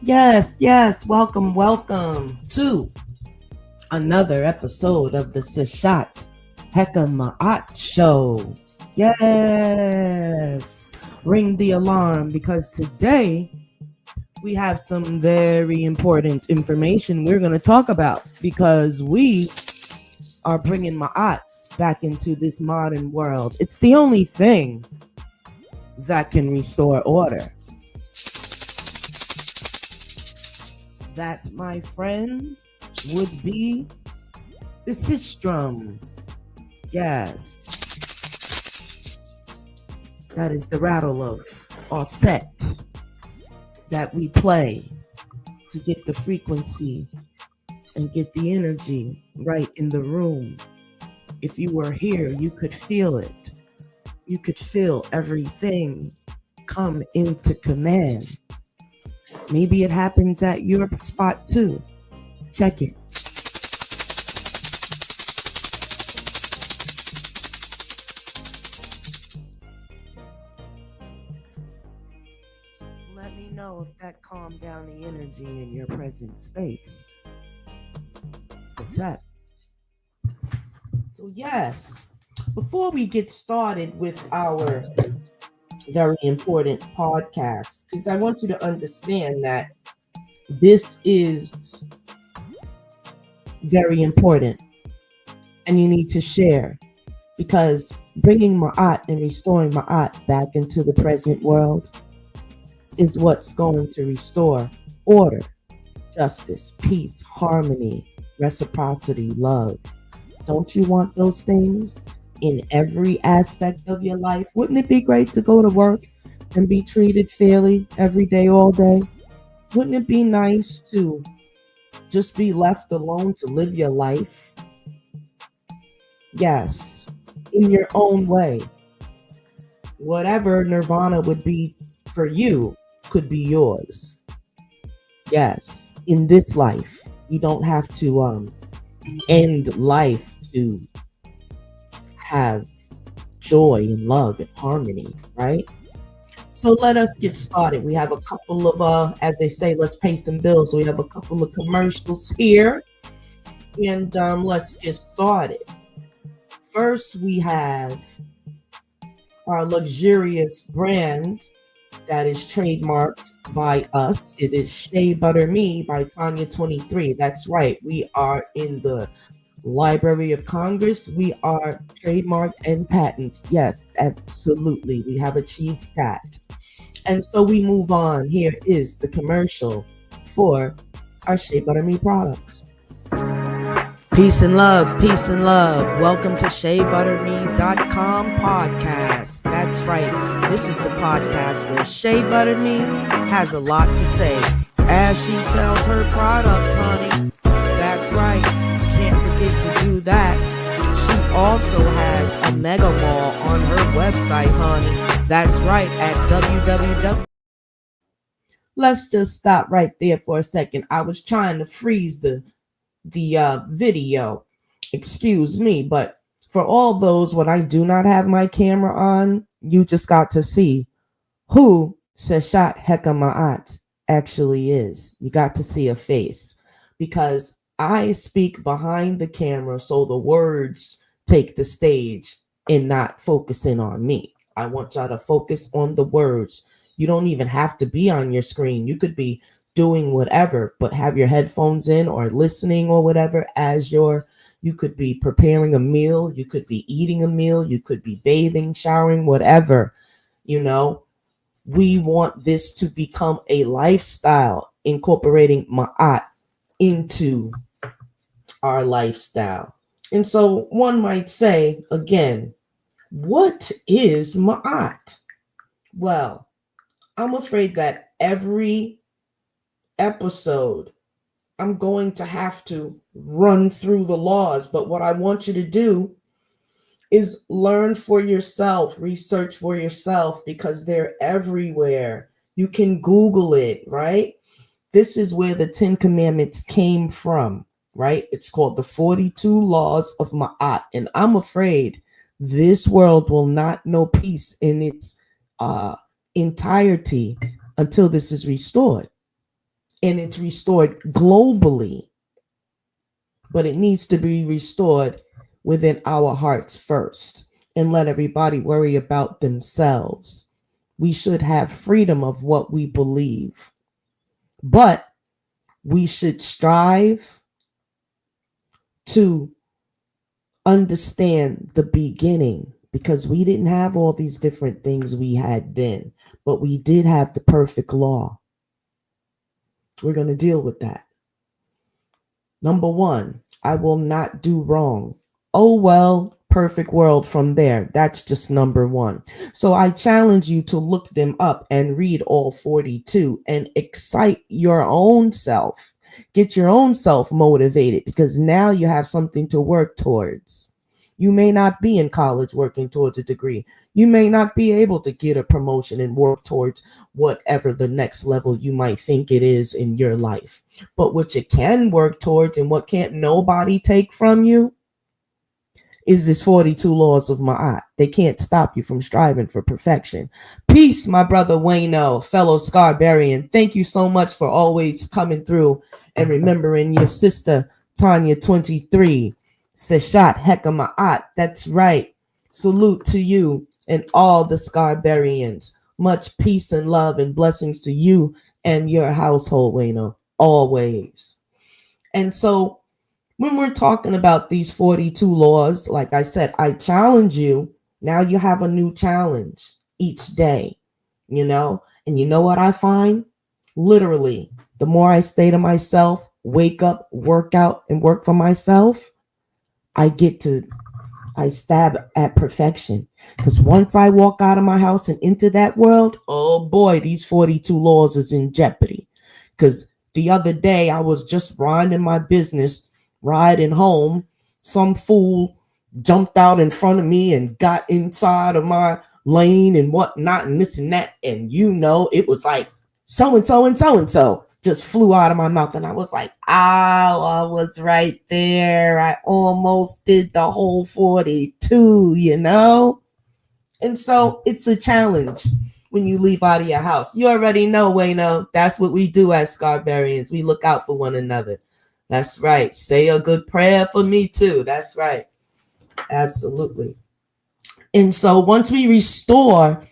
Yes. Welcome to another episode of the Seshat Hekamaat Show. Yes. Ring the alarm because today we have some very important information we're going to talk about because we are bringing Ma'at back into this modern world. It's the only thing that can restore order. That, my friend, would be the sistrum. Yes. That is the rattle of our set that we play to get the frequency and get the energy right in the room. If you were here, you could feel it. You could feel everything come into command. Maybe it happens at your spot too. Check it. Let me know if that calmed down the energy in your present space. What's up? So yes, before we get started with our very important podcast, because I want you to understand that this is very important and you need to share, because bringing Ma'at and restoring Ma'at back into the present world is what's going to restore order, justice, peace, harmony, reciprocity, love. Don't you want those things in every aspect of your life? Wouldn't it be great to go to work and be treated fairly every day, all day? Wouldn't it be nice to just be left alone to live your life? Yes, in your own way. Whatever nirvana would be for you could be yours. Yes, in this life, you don't have to end life to have joy and love and harmony, right? So let us get started. We have a couple of, as they say, let's pay some bills. We have a couple of commercials here, and let's get started. First, we have our luxurious brand that is trademarked by us. It is Shea Butter Me by Tanya 23. That's right. We are in the Library of Congress. We are trademarked and patent. Yes, absolutely. We have achieved that. And so we move on. Here is the commercial for our Shea Butter Me products. Peace and love, peace and love. Welcome to SheaButterMe.com podcast. That's right. This is the podcast where Shea Butter Me has a lot to say as she sells her products, honey. That's right. Can't forget to do that. She also has a mega mall on her website, honey. That's right, at www. Let's just stop right there for a second. I was trying to freeze the video, excuse me, but for all those when I do not have my camera on, you just got to see who Seshat Hekamaat actually is. You got to see a face, because I speak behind the camera, so the words take the stage and not focusing on me. I want y'all to focus on the words. You don't even have to be on your screen. You could be doing whatever, but have your headphones in or listening or whatever as you could be preparing a meal, you could be eating a meal, you could be bathing, showering, whatever. We want this to become a lifestyle, incorporating Ma'at into our lifestyle. And so one might say, again, what is Ma'at? Well, I'm afraid that every episode I'm going to have to run through the laws, but what I want you to do is learn for yourself, research for yourself, because they're everywhere. You can Google it, right? This is where the 10 Commandments came from, right? It's called the 42 Laws of Ma'at, and I'm afraid this world will not know peace in its entirety until this is restored. and it's restored globally, but it needs to be restored within our hearts first, and let everybody worry about themselves. We should have freedom of what we believe, but we should strive to understand the beginning, because we didn't have all these different things we had then, but we did have the perfect law. We're going to deal with that. Number one, I will not do wrong. Oh, well, perfect world from there. That's just number one. So I challenge you to look them up and read all 42 and excite your own self. Get your own self motivated, because now you have something to work towards. You may not be in college working towards a degree. You may not be able to get a promotion and work towards whatever the next level you might think it is in your life. But what you can work towards, and what can't nobody take from you, is this 42 laws of Ma'at. They can't stop you from striving for perfection. Peace, my brother Wayno, fellow Scarbarian. Thank you so much for always coming through and remembering your sister Tanya 23. Seshat Heka Ma'at. That's right. Salute to you and all the Scarbarians. Much peace and love and blessings to you and your household, Wayno, always. And so when we're talking about these 42 laws, like I said, I challenge you. Now you have a new challenge each day, and you know what I find? Literally, the more I stay to myself, wake up, work out, and work for myself, I stab at perfection. Because once I walk out of my house and into that world, oh boy, these 42 laws is in jeopardy. Because the other day I was just minding my business, riding home. Some fool jumped out in front of me and got inside of my lane and whatnot and this and that. And it was like so-and-so and so-and-so just flew out of my mouth. And I was like, oh, I was right there. I almost did the whole 42, And so it's a challenge when you leave out of your house. You already know, Wayno, that's what we do as Scarbarians. We look out for one another. That's right. Say a good prayer for me too. That's right. Absolutely. And so once we restore,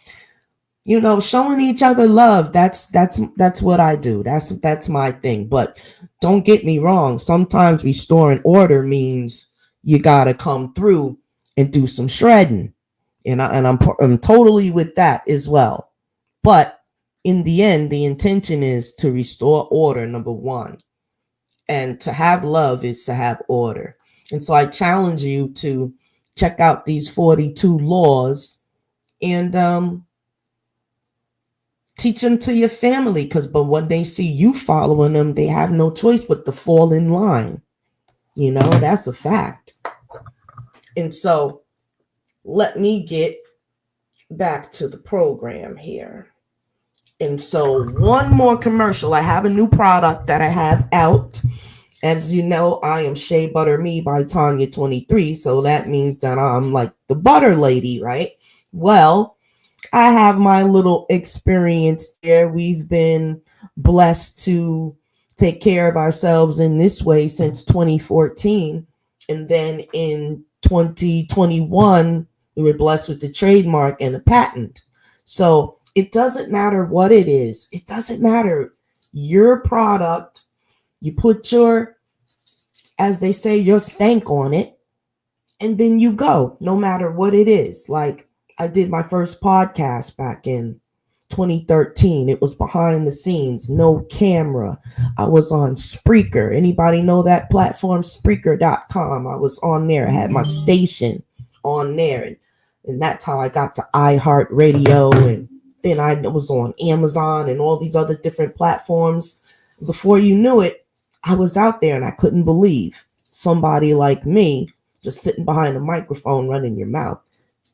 showing each other love, that's what I do. That's my thing. But don't get me wrong. Sometimes restoring order means you got to come through and do some shredding. And I'm totally with that as well. But in the end, the intention is to restore order, number one. And to have love is to have order. And so I challenge you to check out these 42 laws and teach them to your family. But when they see you following them, they have no choice but to fall in line. That's a fact. And so let me get back to the program here. And so one more commercial. I have a new product that I have out. As you know, I am Shea Butter Me by Tanya 23. So that means that I'm like the butter lady, right? Well, I have my little experience there. We've been blessed to take care of ourselves in this way since 2014. And then in 2021, we were blessed with the trademark and a patent. So it doesn't matter what it is. It doesn't matter. Your product, you put your, as they say, your stank on it, and then you go, no matter what it is. Like I did my first podcast back in 2013. It was behind the scenes, no camera. I was on Spreaker. Anybody know that platform? Spreaker.com. I was on there. I had my station on there. And that's how I got to iHeartRadio. And then I was on Amazon and all these other different platforms. Before you knew it, I was out there, and I couldn't believe somebody like me just sitting behind a microphone running your mouth,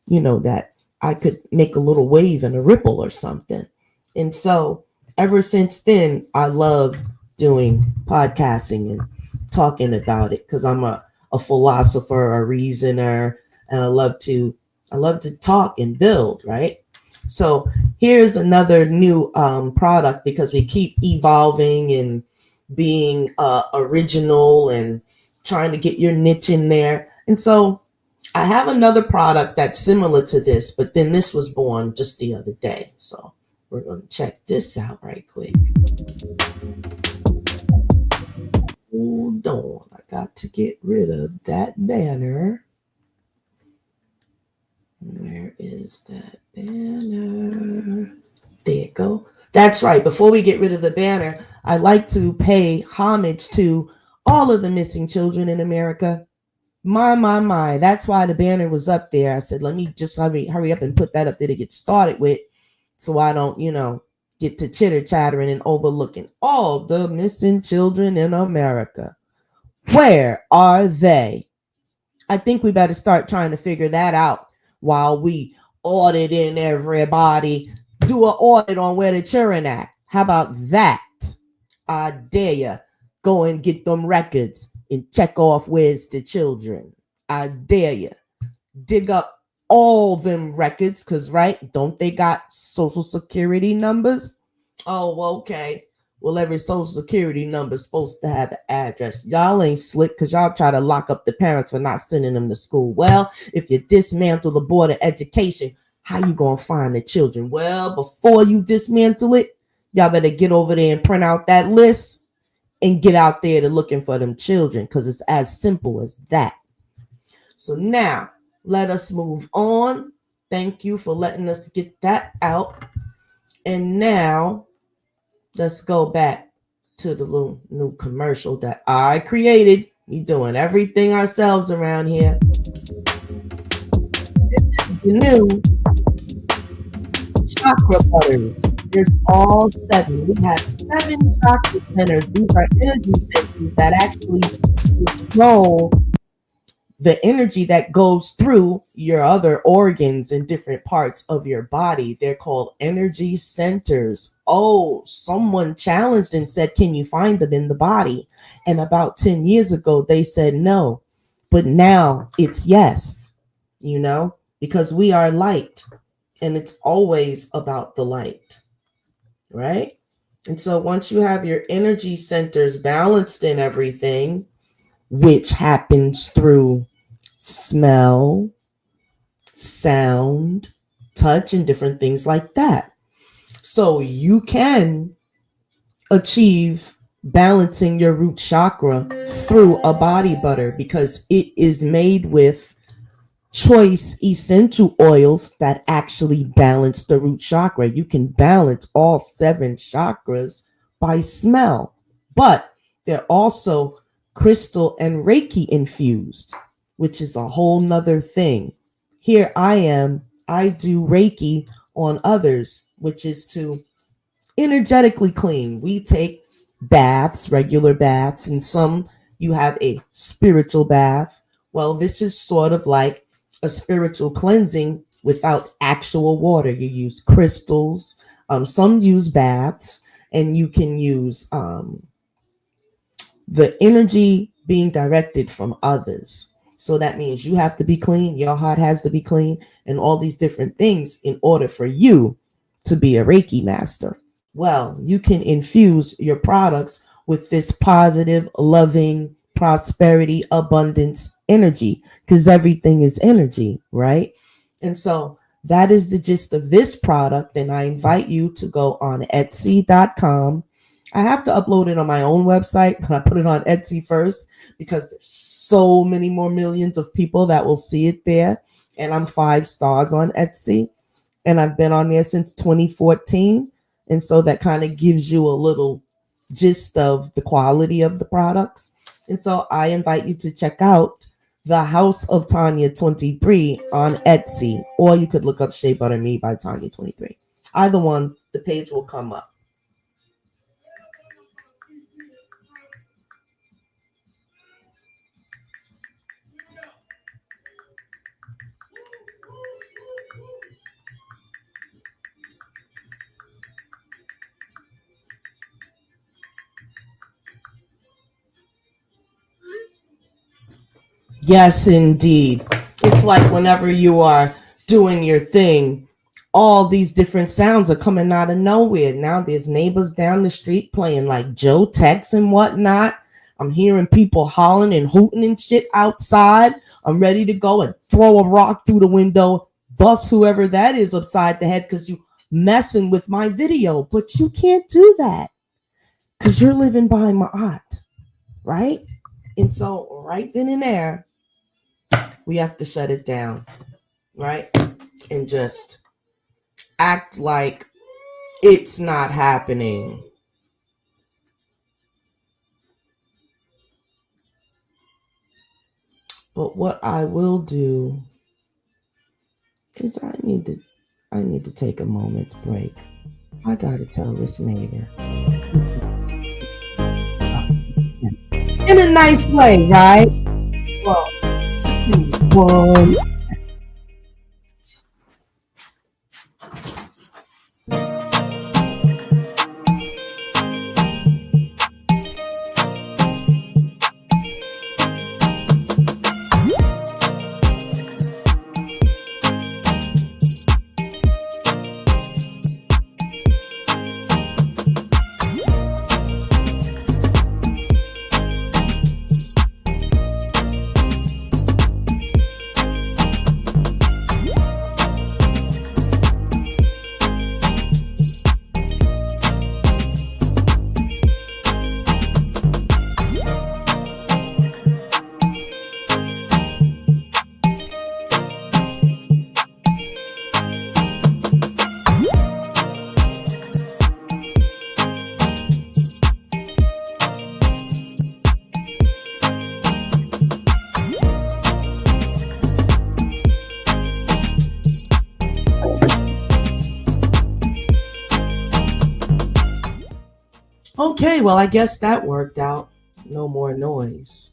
that I could make a little wave and a ripple or something. And so ever since then, I loved doing podcasting and talking about it, because I'm a philosopher, a reasoner, and I love to talk and build, right? So here's another new product, because we keep evolving and being original and trying to get your niche in there. And so I have another product that's similar to this, but then this was born just the other day. So we're going to check this out right quick. Hold on. I got to get rid of that banner. Where is that banner? There you go. That's right. Before we get rid of the banner, I like to pay homage to all of the missing children in America. My. That's why the banner was up there. I said, let me just hurry up and put that up there to get started with, so I don't, get to chitter chattering and overlooking all the missing children in America. Where are they? I think we better start trying to figure that out while we audit in everybody. Do an audit on where the children at. How about that? I dare you. Go and get them records and check off where's the children. I dare you. Dig up all them records, because, right, don't they got social security numbers? Oh, okay. Well, every social security number is supposed to have an address. Y'all ain't slick because y'all try to lock up the parents for not sending them to school. Well, if you dismantle the Board of Education, how you going to find the children? Well, before you dismantle it, y'all better get over there and print out that list and get out there to looking for them children, because it's as simple as that. So now, let us move on. Thank you for letting us get that out. And now, let's go back to the little new commercial that I created. We doing everything ourselves around here. This is the new chakra butters. There's all 7. We have 7 chakra centers. These are energy centers that actually control the energy that goes through your other organs and different parts of your body. They're called energy centers. Oh, someone challenged and said, can you find them in the body? And about 10 years ago, they said no. But now it's yes, because we are light. And it's always about the light, right? And so once you have your energy centers balanced in everything, which happens through smell, sound, touch, and different things like that. So you can achieve balancing your root chakra through a body butter, because it is made with choice essential oils that actually balance the root chakra. You can balance all 7 chakras by smell, but they're also crystal and Reiki infused, which is a whole nother thing. Here I do Reiki on others, which is to energetically clean. We take baths, regular baths, and some you have a spiritual bath. Well, this is sort of like a spiritual cleansing without actual water. You use crystals. Some use baths, and you can use the energy being directed from others. So that means you have to be clean. Your heart has to be clean, and all these different things in order for you to be a Reiki master. Well, you can infuse your products with this positive, loving, prosperity, abundance energy, because everything is energy, right? And so that is the gist of this product. And I invite you to go on Etsy.com. I have to upload it on my own website, but I put it on Etsy first because there's so many more millions of people that will see it there. And I'm 5 stars on Etsy, and I've been on there since 2014. And so that kind of gives you a little gist of the quality of the products. And so I invite you to check out the House of Tanya 23 on Etsy, or you could look up Shea Butter Me by Tanya 23. Either one, the page will come up. Yes, indeed. It's like whenever you are doing your thing, all these different sounds are coming out of nowhere. Now there's neighbors down the street playing like Joe Tex and whatnot. I'm hearing people hollering and hooting and shit outside. I'm ready to go and throw a rock through the window, bust whoever that is upside the head because you messing with my video. But you can't do that because you're living behind my art, right? And so right then and there, we have to shut it down, right? And just act like it's not happening. But what I will do is I need to take a moment's break. I gotta tell this neighbor in a nice way, right? Well, one. Okay, well, I guess that worked out. No more noise.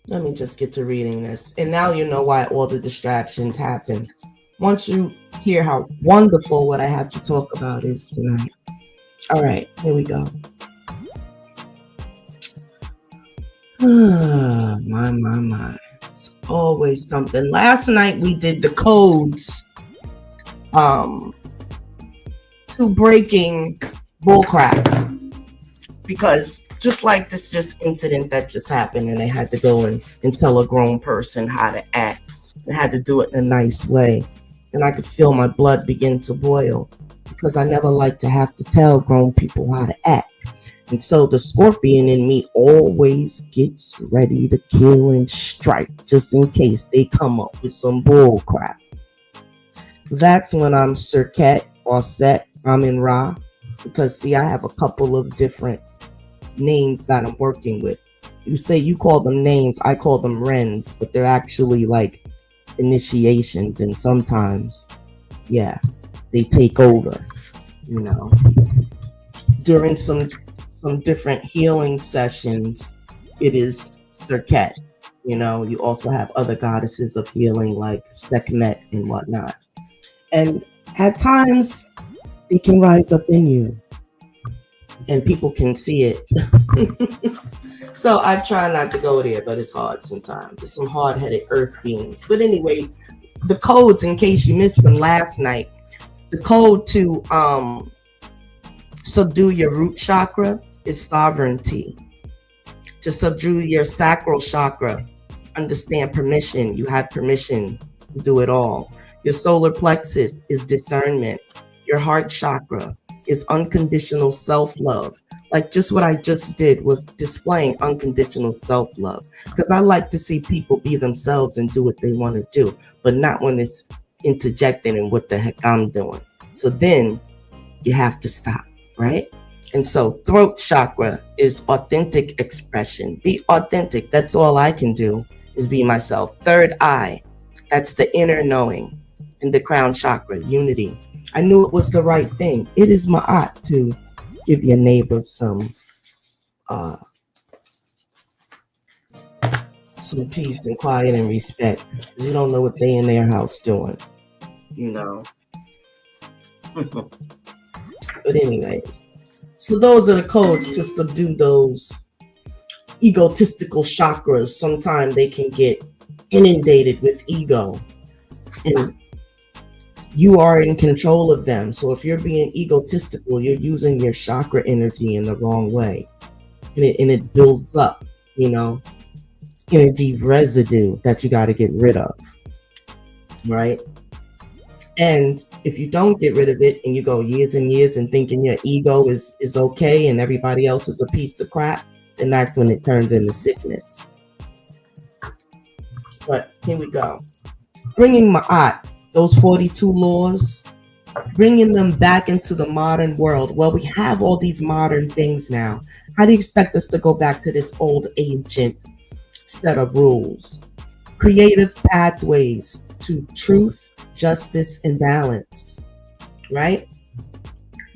Let me just get to reading this. And now you know why all the distractions happen. Once you hear how wonderful what I have to talk about is tonight. All right, here we go. My. It's always something. Last night we did the codes to breaking bullcrap, because just like this just incident that just happened, and they had to go and tell a grown person how to act. They had to do it in a nice way, and I could feel my blood begin to boil because I never like to have to tell grown people how to act. And so the scorpion in me always gets ready to kill and strike just in case they come up with some bull crap. That's when I'm Serket or Set, Amin Ra, because see, I have a couple of different names that I'm working with. You say you call them names, I call them Rens, but they're actually like initiations, and sometimes, yeah, they take over, you know. During some different healing sessions, it is Serket. You know, you also have other goddesses of healing like Sekhmet and whatnot. And at times, they can rise up in you and people can see it. So I try not to go there, but it's hard sometimes. Just some hard-headed earth beings. But anyway, the codes, in case you missed them last night, the code to subdue your root chakra is sovereignty. To subdue your sacral chakra, understand permission. You have permission to do it all. Your solar plexus is discernment. Your heart chakra is unconditional self-love. Like just what I just did was displaying unconditional self-love, because I like to see people be themselves and do what they want to do, but not when it's interjecting in what the heck I'm doing. So then you have to stop, right? And so throat chakra is authentic expression. Be authentic. That's all I can do is be myself. Third eye, that's the inner knowing. And the crown chakra, unity. I knew it was the right thing. It is my art to give your neighbors some peace and quiet and respect. You don't know what they in their house doing, you know. But anyways, so those are the codes to subdue those egotistical chakras. Sometimes they can get inundated with ego, and You are in control of them. So if you're being egotistical, you're using your chakra energy in the wrong way. And it builds up, energy residue that you got to get rid of. Right? And if you don't get rid of it and you go years and years and thinking your ego is okay and everybody else is a piece of crap, then that's when it turns into sickness. But here we go. Bringing Ma'at, those 42 laws, bringing them back into the modern world. Well, we have all these modern things now. How do you expect us to go back to this old ancient set of rules? Creative pathways to truth, justice, and balance, right?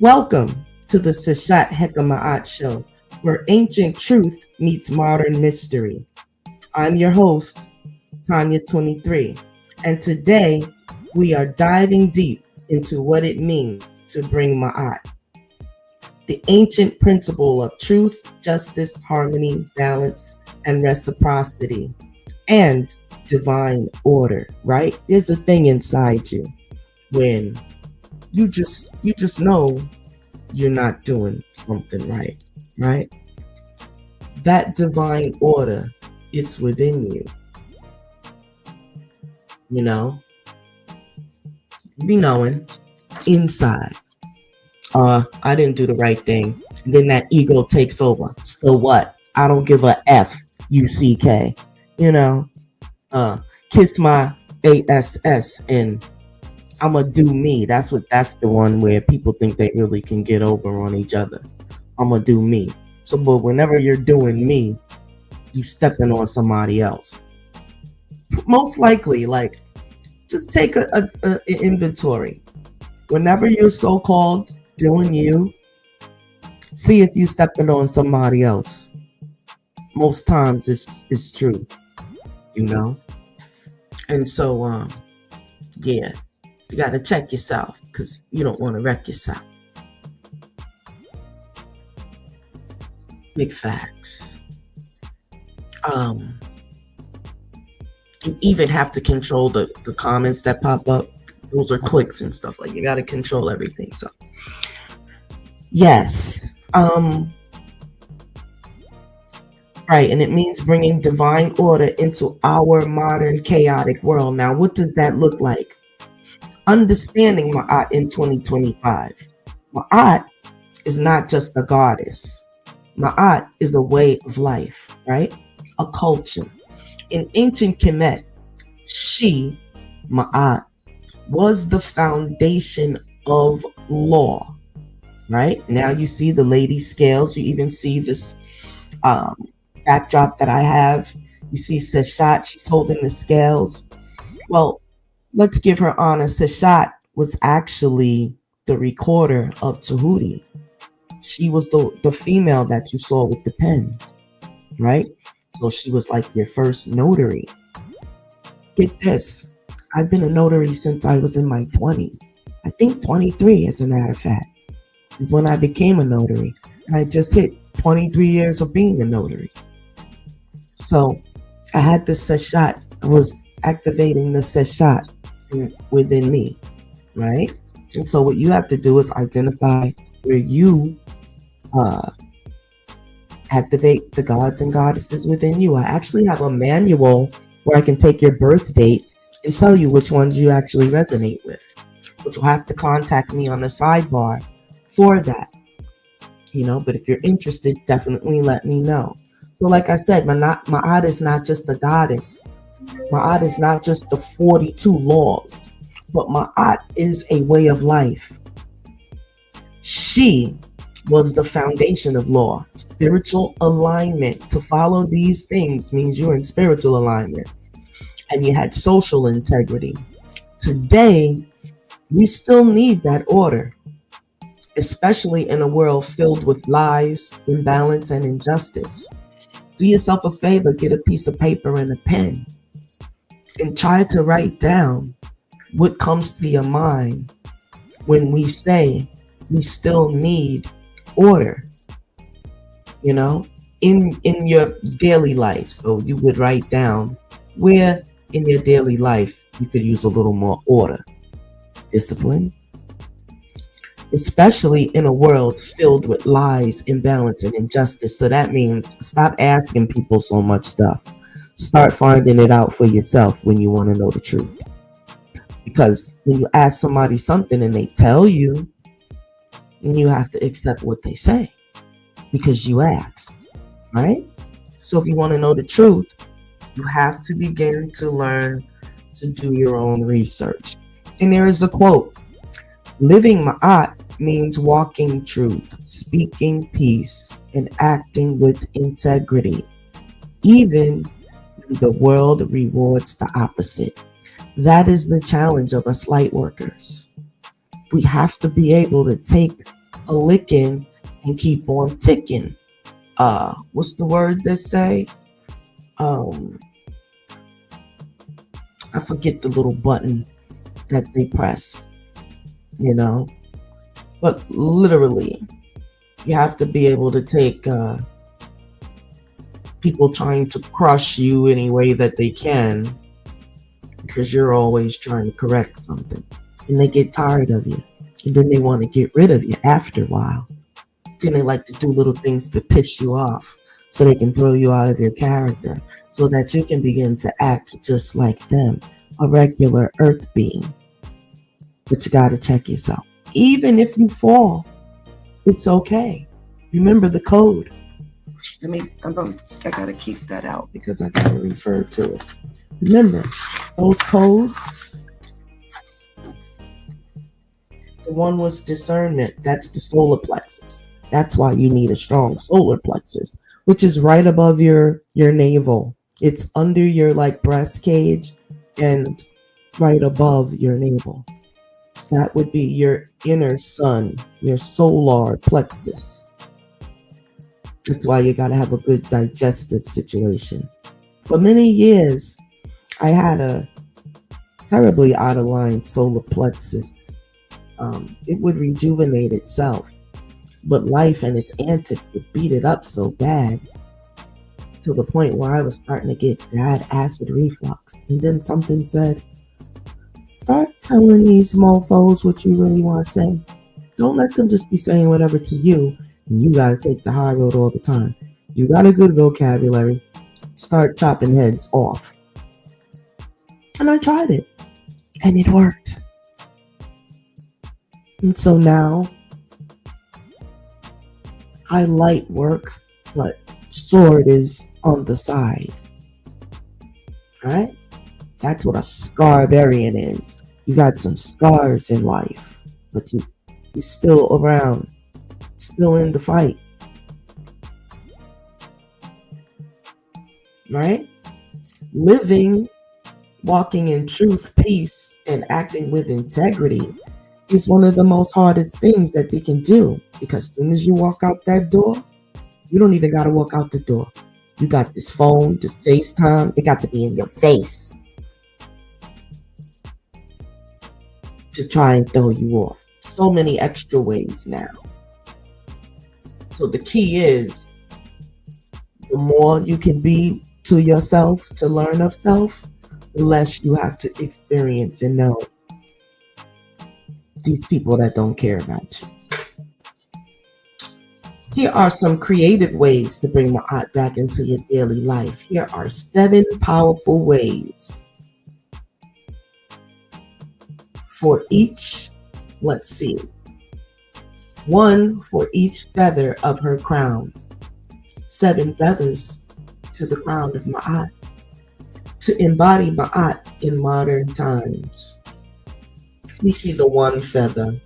Welcome to the Seshat Heka Show, where ancient truth meets modern mystery. I'm your host, Tanya 23, and today we are diving deep into what it means to bring Ma'at, the ancient principle of truth, justice, harmony, balance, and reciprocity, and divine order, right? There's a thing inside you when you just know you're not doing something right, right? That divine order, it's within you. Be knowing inside, I didn't do the right thing. And then that ego takes over. So what? I don't give a F, UCK. Kiss my ASS and I'ma do me. That's the one where people think they really can get over on each other. I'ma do me. So, but whenever you're doing me, you stepping on somebody else. Most likely, like, just take an inventory. Whenever you're so-called doing you, see if you stepping on somebody else. Most times it's true, And so, yeah, you got to check yourself because you don't want to wreck yourself. Big facts. You even have to control the comments that pop up. Those are clicks and stuff. Like, you got to control everything. So, yes. Right, and it means bringing divine order into our modern chaotic world. Now, what does that look like? Understanding Ma'at in 2025. Ma'at is not just a goddess. Ma'at is a way of life, right? A culture. In ancient Kemet, she, Ma'at, was the foundation of law, right? Now you see the lady scales. You even see this backdrop that I have. You see Seshat, she's holding the scales. Well, let's give her honor. Seshat was actually the recorder of Tahuti. She was the female that you saw with the pen, right? So she was like your first notary. Get this. I've been a notary since I was in my 20s. I think 23, as a matter of fact, is when I became a notary. And I just hit 23 years of being a notary. So I had the Seshat. I was activating the Seshat within me, right? And so what you have to do is identify where you activate the gods and goddesses within you. I actually have a manual where I can take your birth date and tell you which ones you actually resonate with. But you'll have to contact me on the sidebar for that. But if you're interested, definitely let me know. So like I said, Ma'at is not just the goddess. Ma'at is not just the 42 laws. But Ma'at is a way of life. She was the foundation of law. Spiritual alignment. To follow these things means you're in spiritual alignment. And you had social integrity. Today, we still need that order, especially in a world filled with lies, imbalance, and injustice. Do yourself a favor, get a piece of paper and a pen, and try to write down what comes to your mind when we say we still need order, in your daily life. So you would write down where in your daily life you could use a little more order. discipline, especially in a world filled with lies, imbalance, and injustice. So that means stop asking people so much stuff. Start finding it out for yourself when you want to know the truth. Because when you ask somebody something and they tell you, then you have to accept what they say because you asked, right? So if you want to know the truth, you have to begin to learn to do your own research. And there is a quote: living Ma'at means walking truth, speaking peace, and acting with integrity, even when the world rewards the opposite. That is the challenge of us light workers. We have to be able to take a licking and keep on ticking. What's the word they say? Um, I forget the little button that they press, you know. But literally, you have to be able to take people trying to crush you any way that they can, because you're always trying to correct something. And they get tired of you. And then they want to get rid of you after a while. Then they like to do little things to piss you off so they can throw you out of your character so that you can begin to act just like them, a regular earth being. But you got to check yourself. Even if you fall, it's okay. Remember the code. I gotta keep that out because I gotta refer to it. Remember, those codes, the one was discernment. That's the solar plexus. That's why you need a strong solar plexus, which is right above your navel. It's under your breast cage and right above your navel. That would be your inner sun, your solar plexus. That's why you gotta have a good digestive situation. For many years, I had a terribly out of line solar plexus. It would rejuvenate itself, but life and its antics would beat it up so bad to the point where I was starting to get bad acid reflux. And then something said, start telling these mofos what you really want to say. Don't let them just be saying whatever to you, and you got to take the high road all the time. You got a good vocabulary. Start chopping heads off. And I tried it, and it worked. And so now, I light work, but sword is on the side. Alright? That's what a scarbarian is. You got some scars in life, but you're still around, still in the fight. Right? Living, walking in truth, peace, and acting with integrity is one of the most hardest things that they can do, because as soon as you walk out that door, you don't even got to walk out the door. You got this phone, this FaceTime, it got to be in your face to try and throw you off. So many extra ways now. So the key is, the more you can be to yourself, to learn of self, the less you have to experience and know these people that don't care about you. Here are some creative ways to bring Ma'at back into your daily life. Here are 7 powerful ways for each, let's see, 1 for each feather of her crown. 7 feathers to the crown of Ma'at, to embody Ma'at in modern times. We see the 1 feather.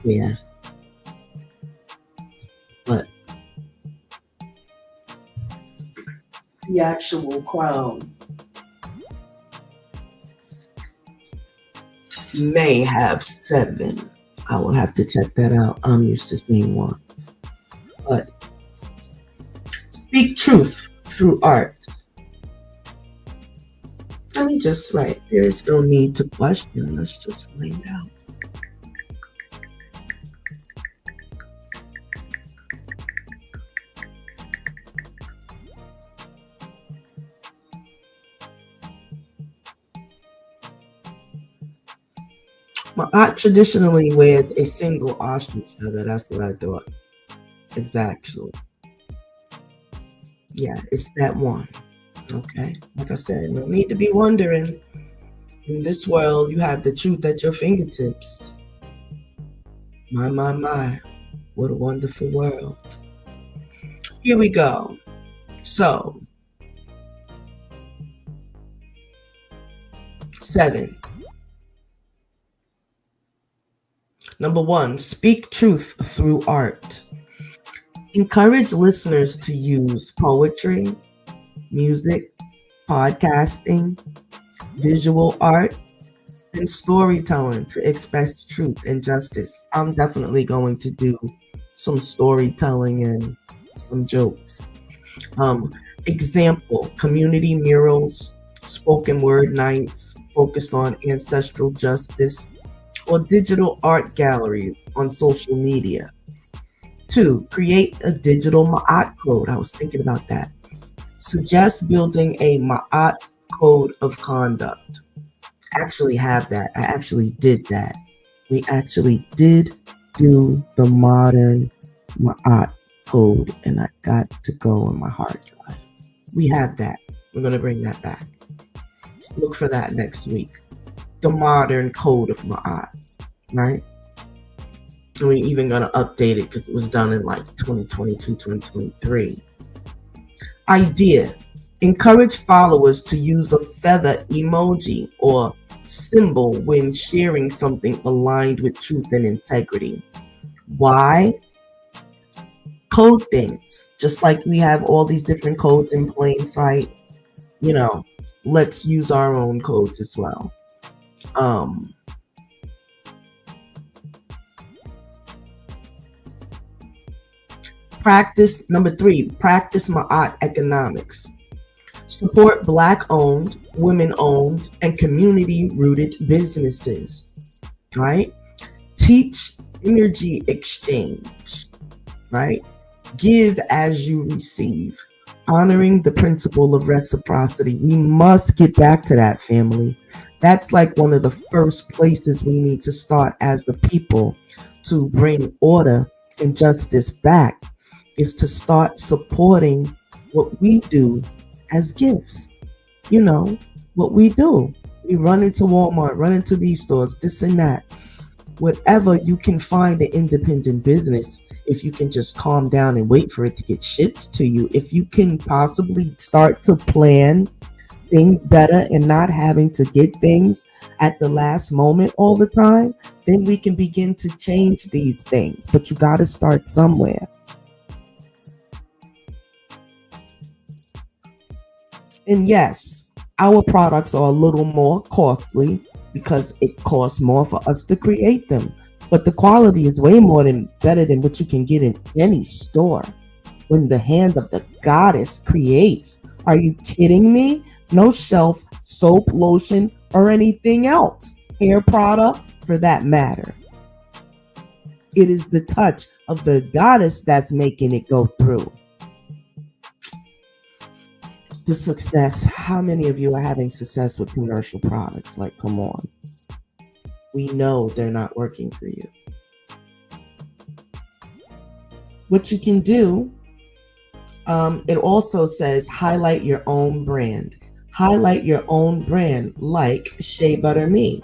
Yeah. But the actual crown may have 7. I will have to check that out. I'm used to seeing 1. But speak truth through art. Let me just write. There is no need to question. Let's just find out. My aunt traditionally wears a single ostrich feather. That's what I thought. Exactly. Yeah, it's that one. Okay. Like I said, no need to be wondering. In this world, you have the truth at your fingertips. My, my, my. What a wonderful world. Here we go. So, 7. Number 1, speak truth through art. Encourage listeners to use poetry, music, podcasting, visual art, and storytelling to express truth and justice. I'm definitely going to do some storytelling and some jokes. Example, community murals, spoken word nights focused on ancestral justice, or digital art galleries on social media. 2, create a digital Ma'at code. I was thinking about that. Suggest building a Ma'at code of conduct. Actually have that. I actually did that. We actually did do the modern Ma'at code, and I got to go on my hard drive. We have that. We're going to bring that back. Look for that next week. The modern code of Ma'at, right? And we're even going to update it because it was done in like 2022, 2023. Idea. Encourage followers to use a feather emoji or symbol when sharing something aligned with truth and integrity. Why? Code things. Just like we have all these different codes in plain sight, let's use our own codes as well. Practice number 3, practice Ma'at economics. Support Black-owned, women-owned, and community-rooted businesses, right? Teach energy exchange, right? Give as you receive, honoring the principle of reciprocity. We must get back to that, family. That's like one of the first places we need to start as a people to bring order and justice back, is to start supporting what we do as gifts. What we do. We run into Walmart, run into these stores, this and that. Whatever you can find an independent business, if you can just calm down and wait for it to get shipped to you, if you can possibly start to plan things better and not having to get things at the last moment all the time, then we can begin to change these things. But you got to start somewhere. And yes, our products are a little more costly because it costs more for us to create them. But the quality is way more than better than what you can get in any store when the hand of the goddess creates. Are you kidding me? No shelf, soap, lotion, or anything else. Hair product for that matter. It is the touch of the goddess that's making it go through. The success. How many of you are having success with commercial products? Like, come on. We know they're not working for you. What you can do, it also says highlight your own brand. Highlight your own brand like Shea Butter Me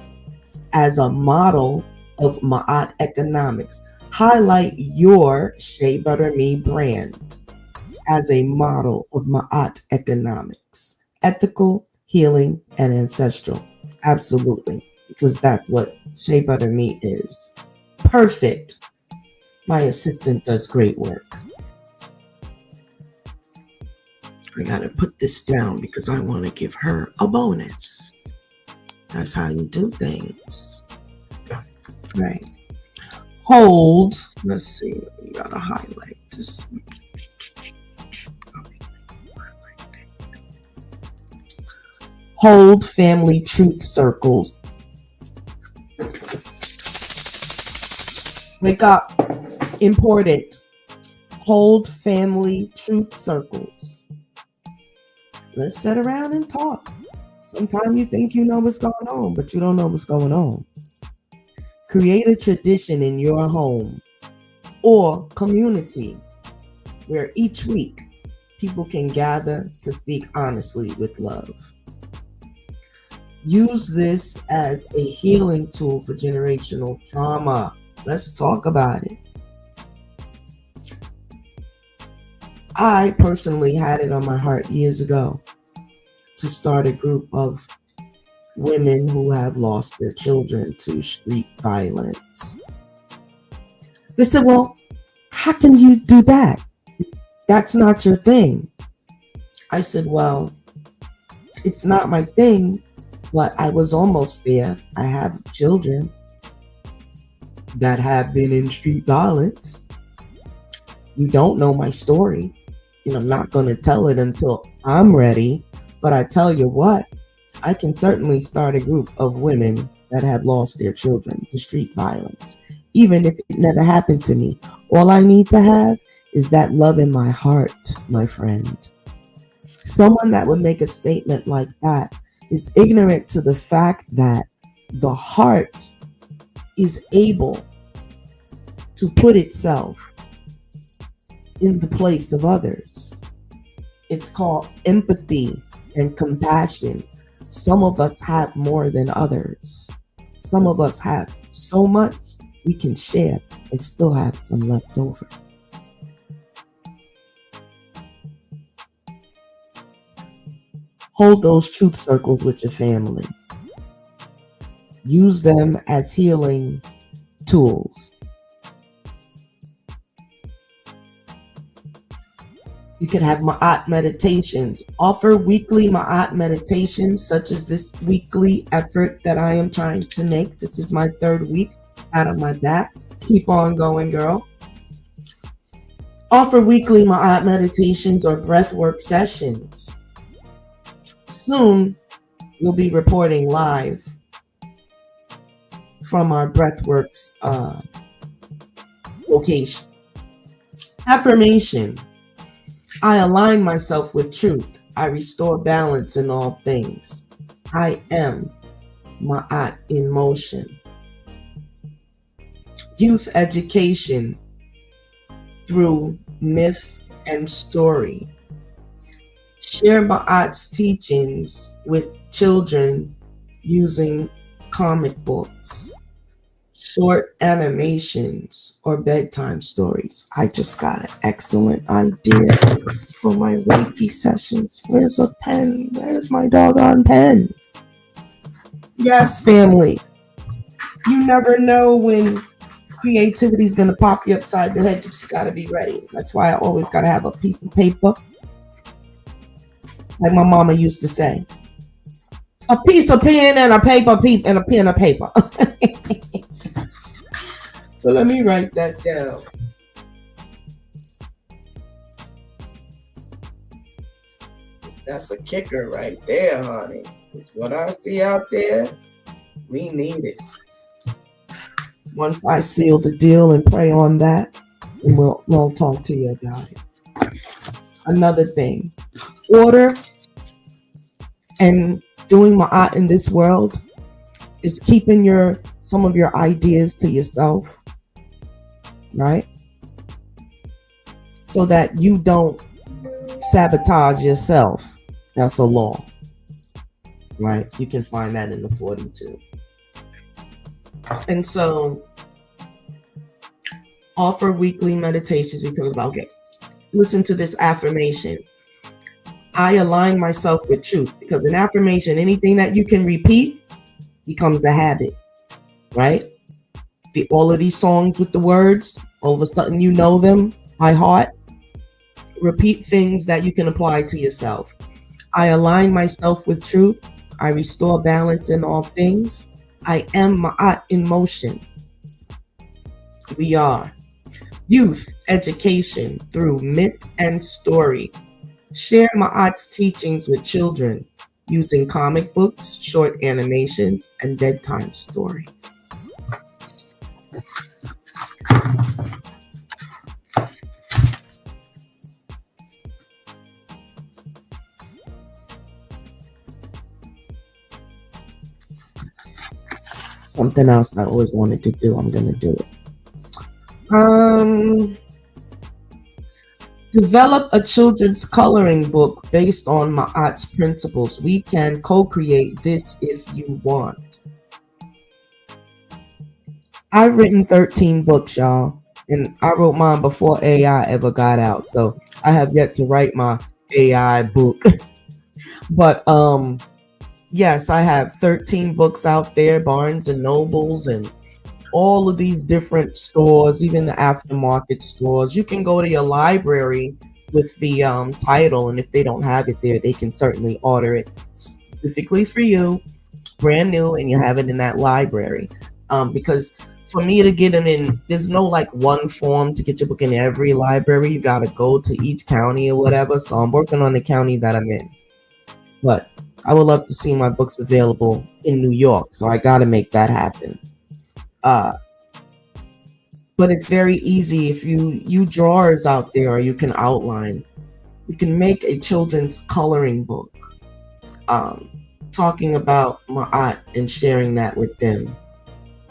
as a model of Ma'at economics. Highlight your Shea Butter Me brand as a model of Ma'at economics. Ethical, healing, and ancestral. Absolutely. Because that's what Shea Butter Me is. Perfect. My assistant does great work. I gotta put this down because I want to give her a bonus. That's how you do things. Right. Hold. Let's see. We gotta highlight this. Hold family truth circles. Wake up. Important. Hold family truth circles. Let's sit around and talk. Sometimes you think you know what's going on, but you don't know what's going on. Create a tradition in your home or community where each week people can gather to speak honestly with love. Use this as a healing tool for generational trauma. Let's talk about it. I personally had it on my heart years ago to start a group of women who have lost their children to street violence. They said, well, how can you do that? That's not your thing. I said, well, it's not my thing, but I was almost there. I have children that have been in street violence. You don't know my story, and I'm not going to tell it until I'm ready. But I tell you what, I can certainly start a group of women that have lost their children to street violence, even if it never happened to me. All I need to have is that love in my heart, my friend. Someone that would make a statement like that is ignorant to the fact that the heart is able to put itself in the place of others. It's called empathy and compassion. Some of us have more than others. Some of us have so much we can share and still have some left over. Hold those truth circles with your family. Use them as healing tools. You can have Ma'at meditations. Offer weekly Ma'at meditations, such as this weekly effort that I am trying to make. This is my 3rd week out of my back. Keep on going, girl. Offer weekly Ma'at meditations or breathwork sessions. Soon, we'll be reporting live from our breathworks location. Affirmation. I align myself with truth. I restore balance in all things. I am Ma'at in motion. Youth education through myth and story. Share Ma'at's teachings with children using comic books, short animations, or bedtime stories. I just got an excellent idea for my Reiki sessions. Where's a pen? Where's my doggone pen? Yes, family. You never know when creativity is going to pop you upside the head. You just got to be ready. That's why I always got to have a piece of paper. Like my mama used to say, a piece of pen and a paper, and a pen of paper. So let me write that down. That's a kicker right there, honey. It's what I see out there. We need it. Once I seal the deal and pray on that, and we'll talk to you about it. Another thing, order and doing Ma'at in this world is keeping some of your ideas to yourself, right? So that you don't sabotage yourself. That's a law, right? You can find that in the 42. And so, offer weekly meditations. We talk about, okay, listen to this affirmation. I align myself with truth, because an affirmation, anything that you can repeat becomes a habit, right? All of these songs with the words, all of a sudden you know them by heart. Repeat things that you can apply to yourself. I align myself with truth. I restore balance in all things. I am Ma'at in motion. We are youth education through myth and story. Share Ma'at's teachings with children using comic books, short animations, and bedtime stories. Something else I always wanted to do. I'm gonna do it. Um, Develop a children's coloring book based on Ma'at's principles. We can co-create this if you want. I've written 13 books, y'all, and I wrote mine before AI ever got out. So I have yet to write my AI book. But yes, I have 13 books out there, Barnes and Nobles and all of these different stores, even the aftermarket stores. You can go to your library with the title, and if they don't have it there, they can certainly order it specifically for you, brand new, and you have it in that library. Because for me to get them in, there's no like one form to get your book in every library. You got to go to each county or whatever. So I'm working on the county that I'm in. But I would love to see my books available in New York, so I got to make that happen. But it's very easy if you drawers out there, or you can outline. You can make a children's coloring book, talking about Ma'at and sharing that with them.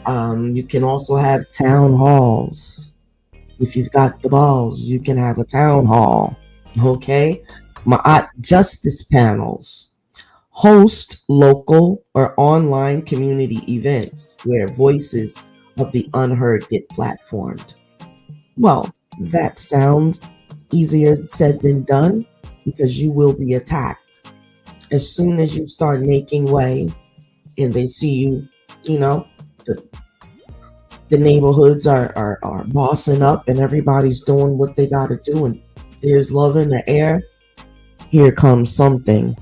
You can also have town halls. If you've got the balls, you can have a town hall. Okay, Ma'at justice panels. Host local or online community events where voices of the unheard get platformed. Well, that sounds easier said than done because you will be attacked. As soon as you start making way and they see you, you know, the neighborhoods are bossing up and everybody's doing what they got to do, and there's love in the air. Here comes something,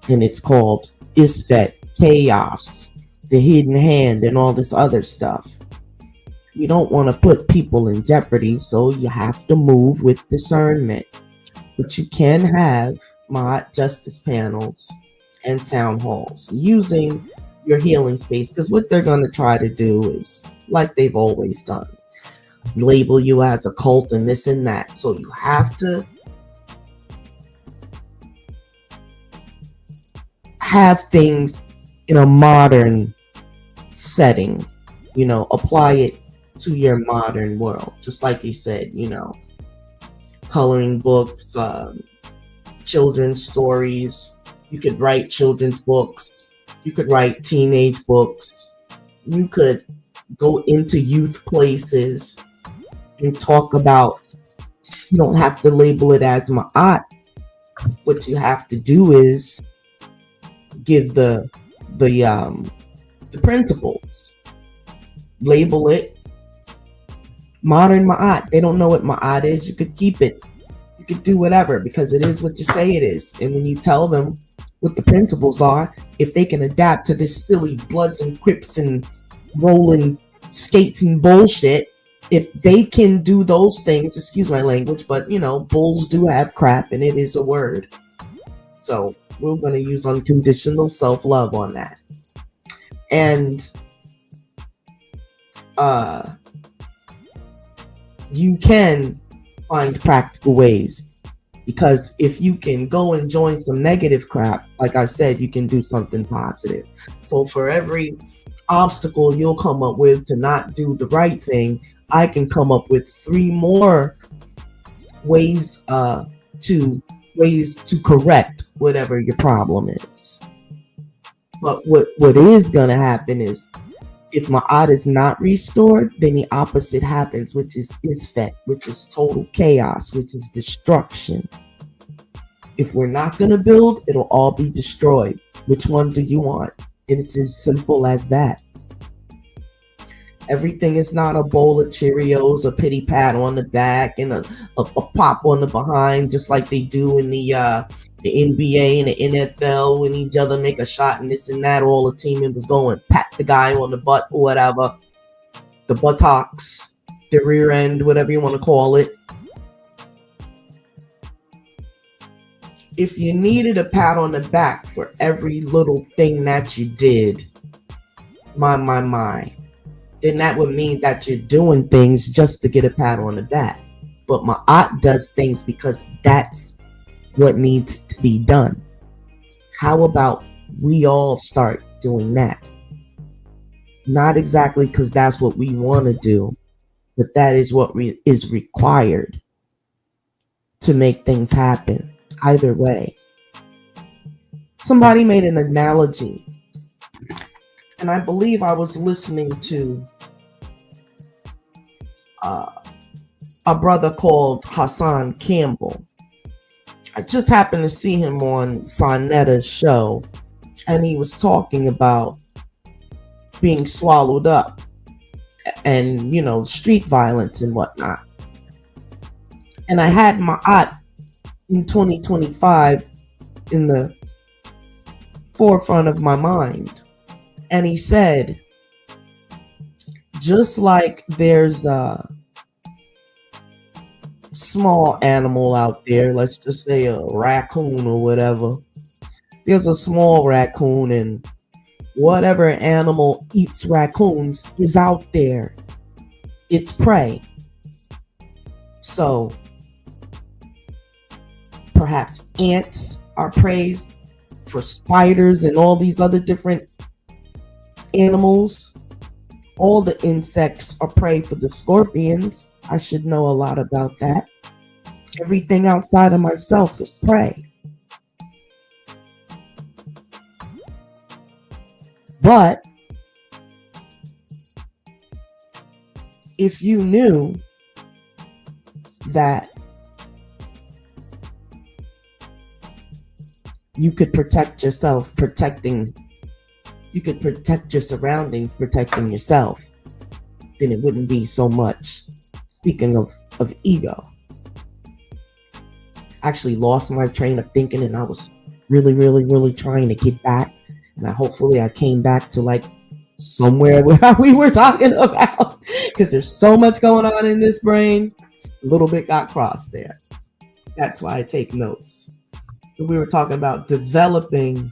and it's called Isfet, chaos, the hidden hand, and all this other stuff. You don't want to put people in jeopardy, so you have to move with discernment. But you can have mod justice panels and town halls using your healing space, because what they're going to try to do is, like they've always done, label you as a cult and this and that. So you have to have things in a modern setting, apply it to your modern world. Just like he said, coloring books, children's stories. You could write children's books. You could write teenage books. You could go into youth places and talk about, you don't have to label it as Ma'at. What you have to do is give the principles, label it modern Ma'at. They don't know what Ma'at is. You could keep it. You could do whatever, because it is what you say it is. And when you tell them what the principles are, if they can adapt to this silly Bloods and Crips and rolling skates and bullshit, if they can do those things, excuse my language, but bulls do have crap, and it is a word. So we're going to use unconditional self-love on that. And you can find practical ways, because if you can go and join some negative crap, like I said, you can do something positive. So for every obstacle you'll come up with to not do the right thing, I can come up with 3 more ways to correct whatever your problem is. But what is going to happen is, if Ma'at is not restored, then the opposite happens, which is Isfet, which is total chaos, which is destruction. If we're not going to build, it'll all be destroyed. Which one do you want? And it's as simple as that. Everything is not a bowl of Cheerios, a pity pat on the back, and a pop on the behind, just like they do in the NBA and the NFL, when each other make a shot and this and that. All the team members go and pat the guy on the butt or whatever, the buttocks, the rear end, whatever you want to call it. If you needed a pat on the back for every little thing that you did, my, then that would mean that you're doing things just to get a pat on the back. But Ma'at does things because that's what needs to be done. How about we all start doing that? Not exactly because that's what we want to do, but that is what is required to make things happen. Either way, somebody made an analogy, and I believe I was listening to a brother called Hassan Campbell. I just happened to see him on Sonetta's show, and he was talking about being swallowed up and, street violence and whatnot. And I had my aunt in 2025 in the forefront of my mind. And he said, just like there's a small animal out there, let's just say a raccoon or whatever, there's a small raccoon, and whatever animal eats raccoons is out there. It's prey. So perhaps ants are prey for spiders and all these other different animals. All the insects are prey for the scorpions. I should know a lot about that. Everything outside of myself is prey. But if you knew that you could protect yourself, you could protect your surroundings, protecting yourself, then it wouldn't be so much. Speaking of ego, I actually lost my train of thinking, and I was really trying to get back. And hopefully I came back to like somewhere where we were talking about, because there's so much going on in this brain. A little bit got crossed there. That's why I take notes. We were talking about developing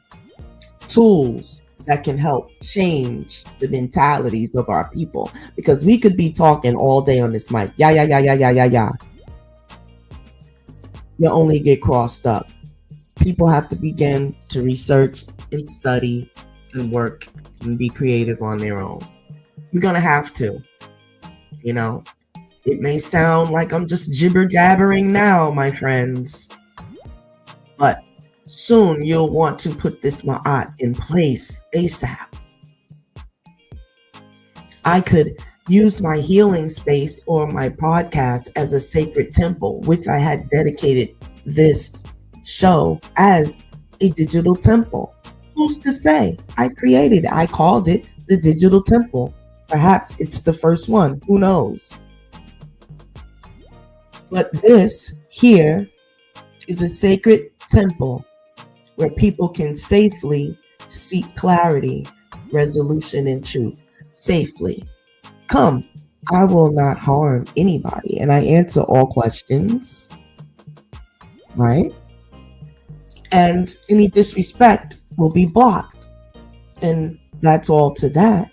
tools that can help change the mentalities of our people, because we could be talking all day on this mic. Yeah. You only get crossed up. People have to begin to research and study and work and be creative on their own. You're going to have to. It may sound like I'm just jibber jabbering now, my friends, but soon you'll want to put this ma'at in place ASAP. I could use my healing space or my podcast as a sacred temple, which I had dedicated this show as a digital temple. Who's to say? I created it. I called it the Digital Temple. Perhaps it's the first one. Who knows? But this here is a sacred temple where people can safely seek clarity, resolution, and truth. Safely. Come, I will not harm anybody, and I answer all questions, right? And any disrespect will be blocked. And that's all to that.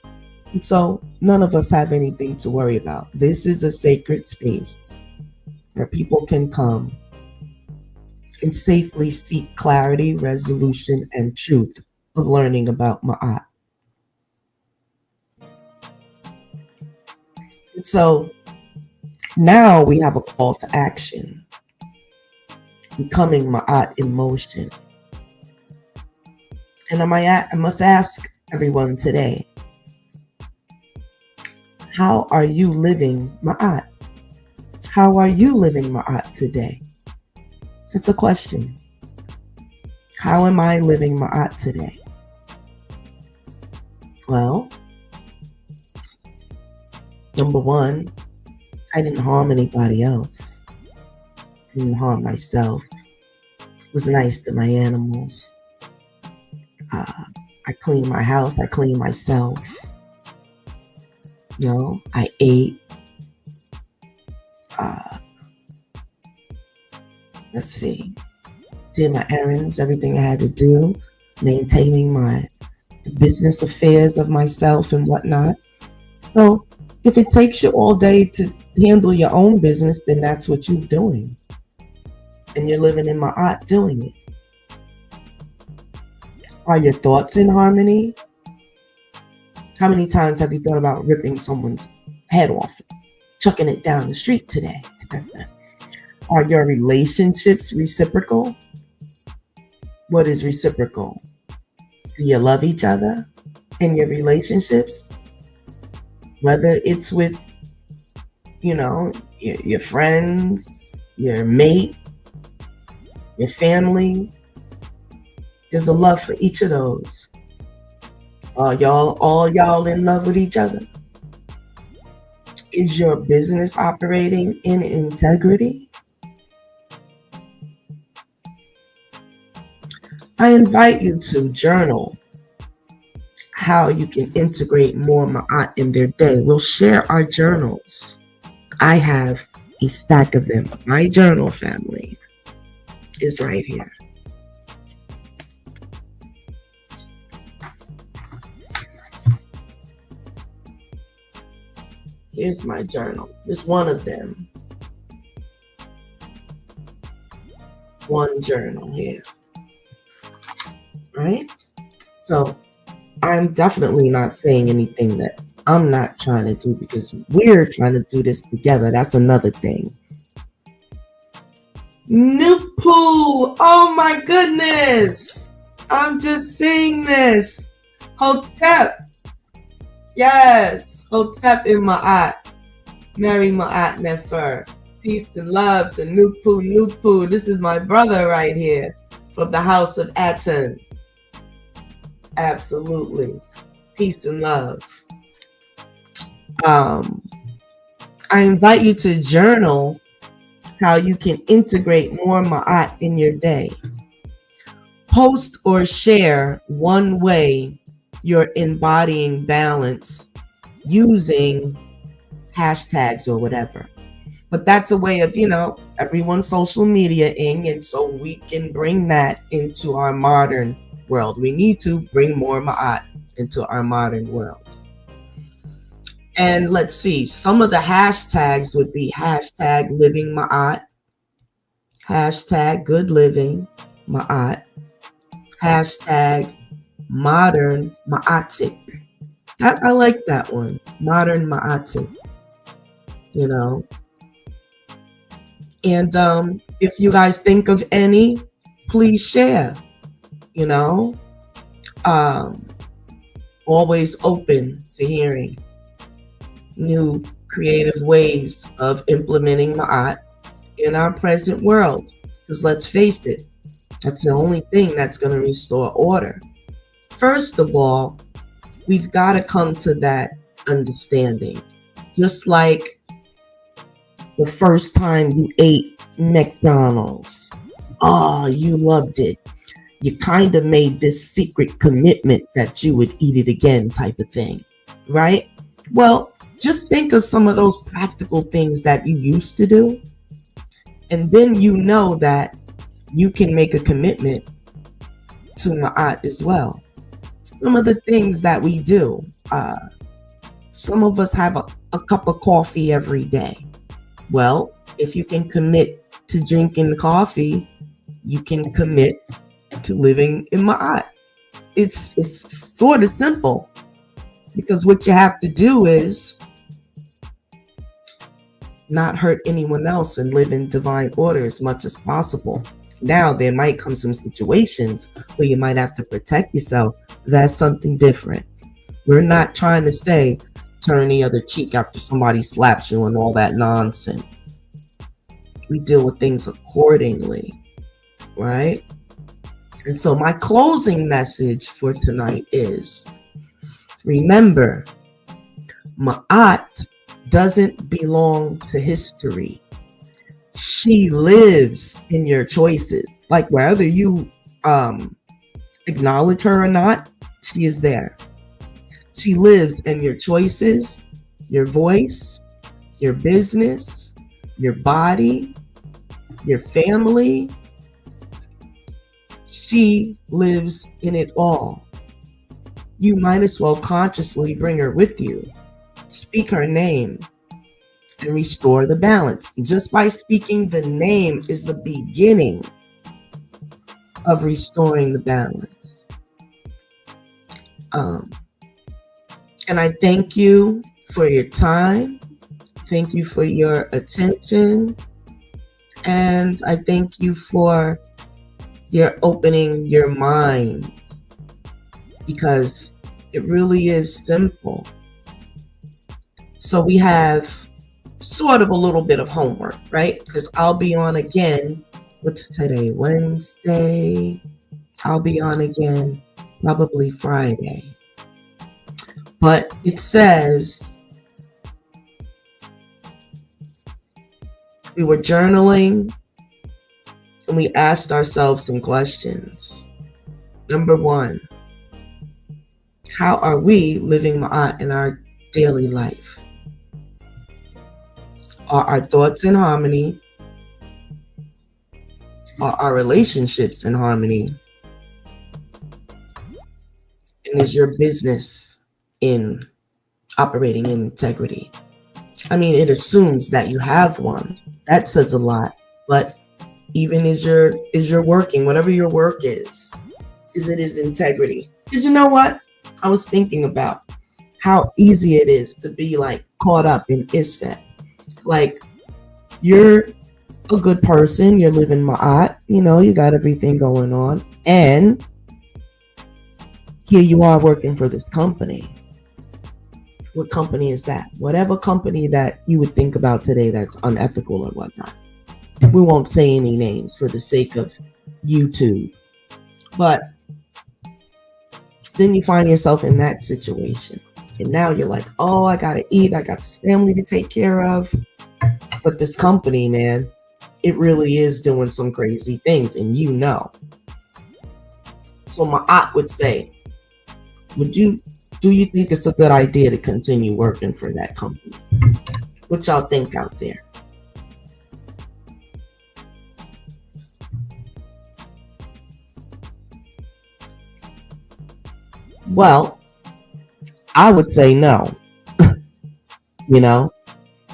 And so none of us have anything to worry about. This is a sacred space where people can come and safely seek clarity, resolution, and truth of learning about Ma'at. And so now we have a call to action. Becoming Ma'at in motion. And I must ask everyone today, how are you living Ma'at? How are you living Ma'at today? It's a question. How am I living Ma'at today? Well, number one, I didn't harm anybody else. I didn't harm myself. Was nice to my animals. I cleaned my house. I cleaned myself. I ate. Let's see. Did my errands, everything I had to do, maintaining the business affairs of myself and whatnot. So if it takes you all day to handle your own business, then that's what you're doing. And you're living in Ma'at doing it. Are your thoughts in harmony? How many times have you thought about ripping someone's head off, chucking it down the street today? Are your relationships reciprocal? What is reciprocal? Do you love each other in your relationships? Whether it's with, your friends, your mate, your family. There's a love for each of those. Are y'all in love with each other? Is your business operating in integrity? I invite you to journal how you can integrate more Ma'at in their day. We'll share our journals. I have a stack of them. My journal family is right here. Here's my journal. It's one of them. One journal here. Right? So I'm definitely not saying anything that I'm not trying to do, because we're trying to do this together. That's another thing. Nupu! Oh my goodness! I'm just seeing this. Hotep. Yes. Hotep in Ma'at. Mary Ma'at Nefer. Peace and love to Nupu Nupu. This is my brother right here from the house of Aten. Absolutely. Peace and love. I invite you to journal how you can integrate more Ma'at in your day. Post or share one way you're embodying balance using hashtags or whatever. But that's a way of, everyone's social media-ing, and so we can bring that into our modern world. We need to bring more Ma'at into our modern world. And let's see, some of the hashtags would be hashtag living Ma'at, hashtag good living Ma'at, hashtag modern Ma'atik. I like that one, modern Ma'atik, And if you guys think of any, please share, always open to hearing new creative ways of implementing Ma'at in our present world. Because let's face it, that's the only thing that's going to restore order. First of all, we've got to come to that understanding. Just like the first time you ate McDonald's, you loved it. You kind of made this secret commitment that you would eat it again type of thing, right? Well, just think of some of those practical things that you used to do, and then you know that you can make a commitment to Ma'at as well. Some of the things that we do, some of us have a cup of coffee every day. Well, if you can commit to drinking coffee, you can commit to living in Ma'at. It's sort of simple, because what you have to do is not hurt anyone else and live in divine order as much as possible. Now, there might come some situations where you might have to protect yourself. That's something different. We're not trying to say turn the other cheek after somebody slaps you and all that nonsense. We deal with things accordingly, right? And so my closing message for tonight is, remember, Ma'at doesn't belong to history. She lives in your choices. Like whether you acknowledge her or not, she is there. She lives in your choices, your voice, your business, your body, your family. She lives in it all. You might as well consciously bring her with you. Speak her name and restore the balance. Just by speaking the name is the beginning of restoring the balance. And I thank you for your time. Thank you for your attention. And I thank you for your opening your mind, because it really is simple. So we have sort of a little bit of homework, right? Because I'll be on again. What's today? Wednesday. I'll be on again probably Friday. But it says we were journaling and we asked ourselves some questions. Number one, how are we living Ma'at in our daily life? Are our thoughts in harmony? Are our relationships in harmony? And is your business in operating in integrity? I mean, it assumes that you have one. That says a lot. But even is your working, whatever your work is integrity? Because you know what? I was thinking about how easy it is to be like caught up in Isfet. Like, you're a good person, you're living Ma'at, you got everything going on, and here you are working for this company. What company is that? Whatever company that you would think about today that's unethical or whatnot. We won't say any names for the sake of YouTube. But then you find yourself in that situation. And now you're like, oh, I gotta eat, I got this family to take care of. But this company, man, it really is doing some crazy things, and So my aunt would say, do you think it's a good idea to continue working for that company? What y'all think out there? Well, I would say no.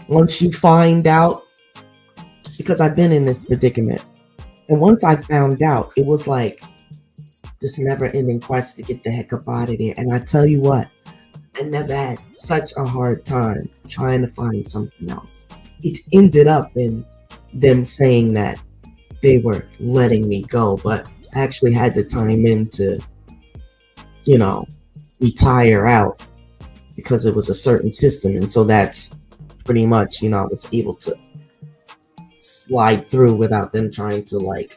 Once you find out, because I've been in this predicament, and once I found out, it was like this never-ending quest to get the heck up out of there. And I tell you what, I never had such a hard time trying to find something else. It ended up in them saying that they were letting me go, but I actually had the time in to, retire out, because it was a certain system. And so that's pretty much, I was able to slide through without them trying to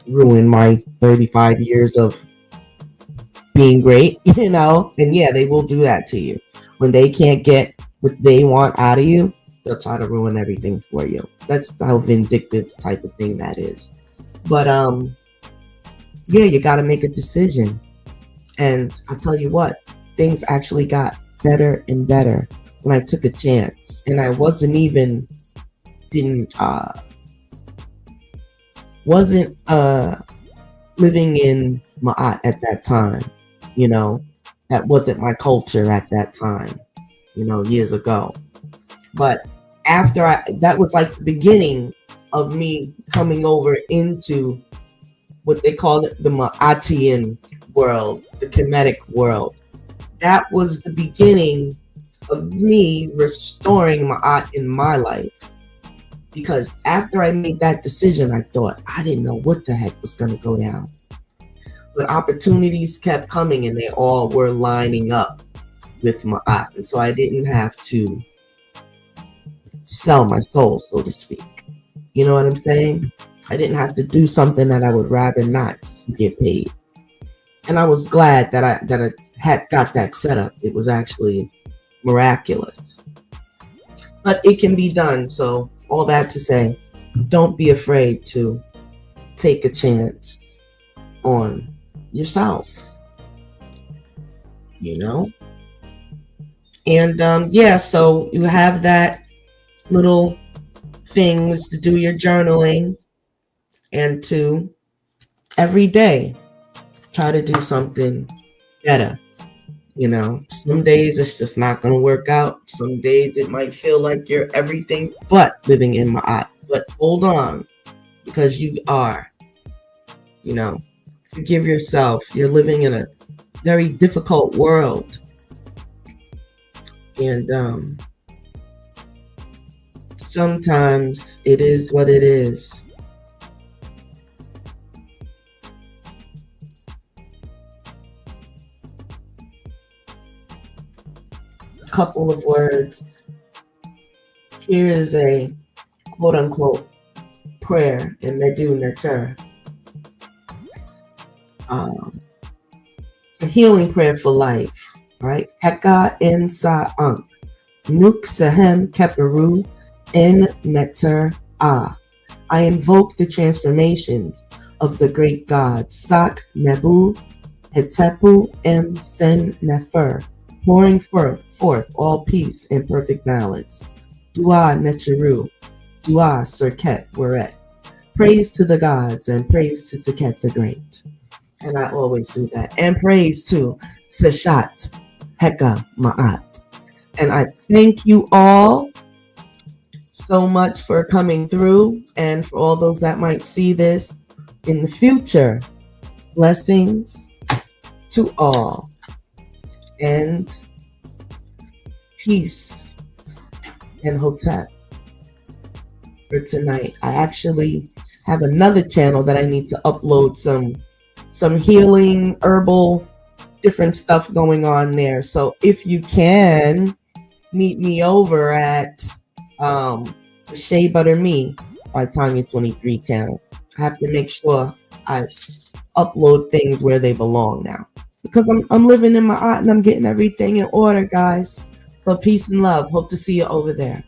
ruin my 35 years of being great, and yeah, they will do that to you. When they can't get what they want out of you, they'll try to ruin everything for you. That's how vindictive type of thing that is. But yeah, you got to make a decision. And I'll tell you what, things actually got better and better when I took a chance. And I wasn't living in Ma'at at that time. That wasn't my culture at that time, years ago. But after that was like the beginning of me coming over into what they call it, the Ma'atian world, the Kemetic world. That was the beginning of me restoring Ma'at in my life. Because after I made that decision, I thought, I didn't know what the heck was going to go down. But opportunities kept coming, and they all were lining up with Ma'at. And so I didn't have to sell my soul, so to speak. You know what I'm saying? I didn't have to do something that I would rather not just to get paid. And I was glad that I had got that set up. It was actually miraculous. But it can be done. So all that to say, don't be afraid to take a chance on yourself. And yeah, so you have that little things to do your journaling, and to every day try to do something better. Some days it's just not going to work out. Some days it might feel like you're everything but living in Ma'at. But hold on, because you are. Forgive yourself. You're living in a very difficult world. And sometimes it is what it is. A couple of words. Here is a quote unquote prayer in Medu Natur. A healing prayer for life, right? Heka en sa'ank, nuk sahem keperu en neter ah. I invoke the transformations of the great God, Sak Nebu, Hetepu em Sen Nefer, pouring forth all peace and perfect balance. Dua Neteru, Dua Serket Weret. Praise to the gods and praise to Seket the Great. And I always do that. And praise to Seshat Heka Ma'at. And I thank you all so much for coming through, and for all those that might see this in the future. Blessings to all, and peace and Hotep for tonight. I actually have another channel that I need to upload some healing, herbal, different stuff going on there. So if you can meet me over at Shea Butter Me by Tanya 23 channel. I have to make sure I upload things where they belong now, because I'm living in my art and I'm getting everything in order, guys. So peace and love. Hope to see you over there.